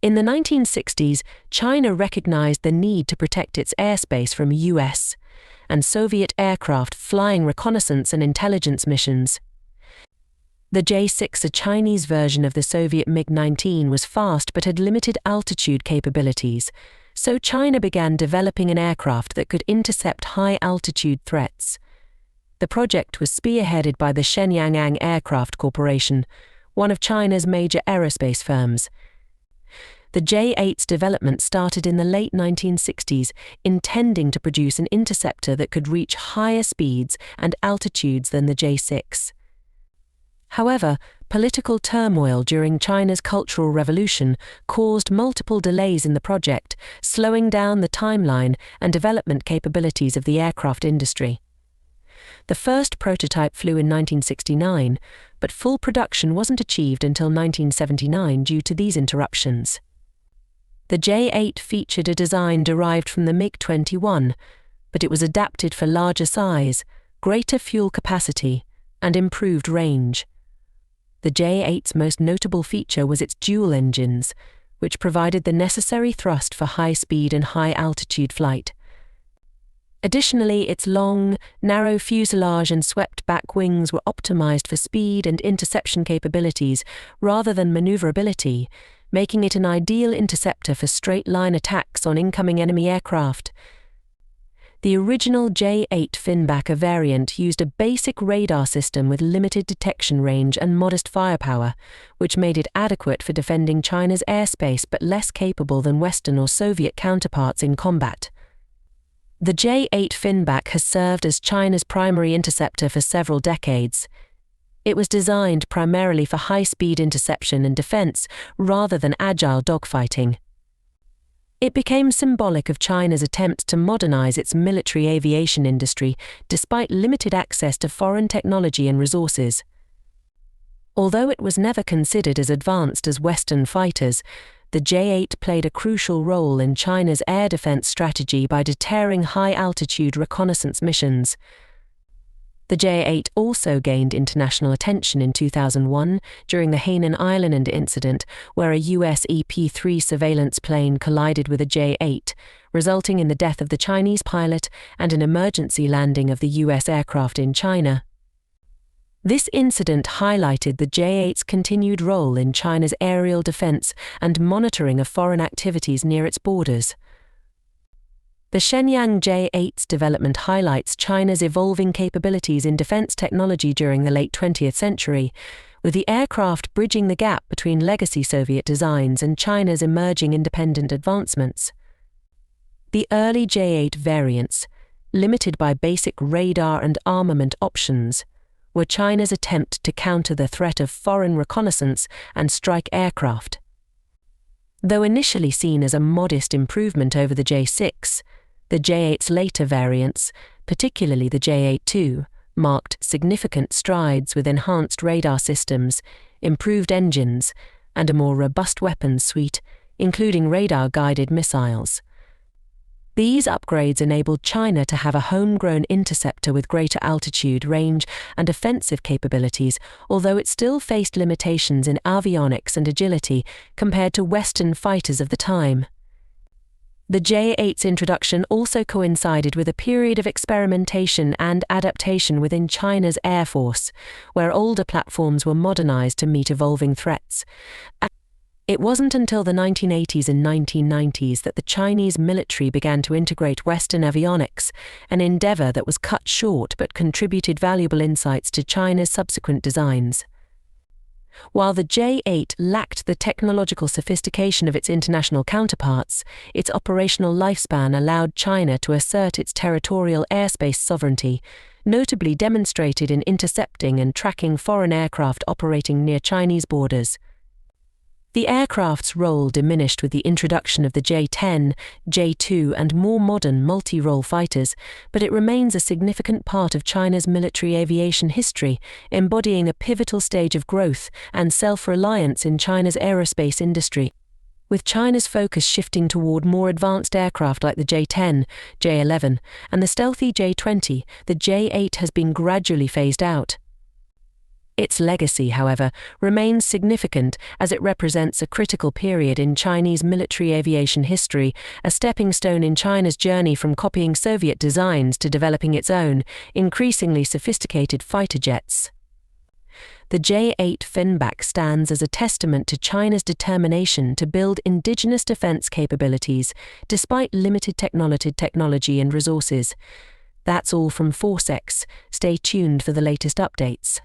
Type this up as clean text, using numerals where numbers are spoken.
In the 1960s, China recognized the need to protect its airspace from US and Soviet aircraft flying reconnaissance and intelligence missions. The J-6, a Chinese version of the Soviet MiG-19, was fast but had limited altitude capabilities, so China began developing an aircraft that could intercept high-altitude threats. The project was spearheaded by the Shenyang Aircraft Corporation, one of China's major aerospace firms. The J-8's development started in the late 1960s, intending to produce an interceptor that could reach higher speeds and altitudes than the J-6. However, political turmoil during China's Cultural Revolution caused multiple delays in the project, slowing down the timeline and development capabilities of the aircraft industry. The first prototype flew in 1969, but full production wasn't achieved until 1979 due to these interruptions. The J-8 featured a design derived from the MiG-21, but it was adapted for larger size, greater fuel capacity, and improved range. The J-8's most notable feature was its dual engines, which provided the necessary thrust for high-speed and high-altitude flight. Additionally, its long, narrow fuselage and swept-back wings were optimized for speed and interception capabilities rather than maneuverability, making it an ideal interceptor for straight-line attacks on incoming enemy aircraft. The original J-8 Finback variant used a basic radar system with limited detection range and modest firepower, which made it adequate for defending China's airspace but less capable than Western or Soviet counterparts in combat. The J-8 Finback has served as China's primary interceptor for several decades. It was designed primarily for high-speed interception and defense rather than agile dogfighting. It became symbolic of China's attempts to modernize its military aviation industry despite limited access to foreign technology and resources. Although it was never considered as advanced as Western fighters, the J-8 played a crucial role in China's air defense strategy by deterring high-altitude reconnaissance missions. The J-8 also gained international attention in 2001 during the Hainan Island incident, where a US EP-3 surveillance plane collided with a J-8, resulting in the death of the Chinese pilot and an emergency landing of the US aircraft in China. This incident highlighted the J-8's continued role in China's aerial defense and monitoring of foreign activities near its borders. The Shenyang J-8's development highlights China's evolving capabilities in defense technology during the late 20th century, with the aircraft bridging the gap between legacy Soviet designs and China's emerging independent advancements. The early J-8 variants, limited by basic radar and armament options, were China's attempt to counter the threat of foreign reconnaissance and strike aircraft. Though initially seen as a modest improvement over the J-6, the J-8's later variants, particularly the J-8-2, marked significant strides with enhanced radar systems, improved engines, and a more robust weapons suite, including radar-guided missiles. These upgrades enabled China to have a homegrown interceptor with greater altitude, range, and offensive capabilities, although it still faced limitations in avionics and agility compared to Western fighters of the time. The J-8's introduction also coincided with a period of experimentation and adaptation within China's Air Force, where older platforms were modernized to meet evolving threats. It wasn't until the 1980s and 1990s that the Chinese military began to integrate Western avionics, an endeavor that was cut short but contributed valuable insights to China's subsequent designs. While the J-8 lacked the technological sophistication of its international counterparts, its operational lifespan allowed China to assert its territorial airspace sovereignty, notably demonstrated in intercepting and tracking foreign aircraft operating near Chinese borders. The aircraft's role diminished with the introduction of the J-10, J-2 and more modern multi-role fighters, but it remains a significant part of China's military aviation history, embodying a pivotal stage of growth and self-reliance in China's aerospace industry. With China's focus shifting toward more advanced aircraft like the J-10, J-11, and the stealthy J-20, the J-8 has been gradually phased out. Its legacy, however, remains significant as it represents a critical period in Chinese military aviation history, a stepping stone in China's journey from copying Soviet designs to developing its own, increasingly sophisticated fighter jets. The J-8 Finback stands as a testament to China's determination to build indigenous defense capabilities despite limited technology and resources. That's all from FORCEX. Stay tuned for the latest updates.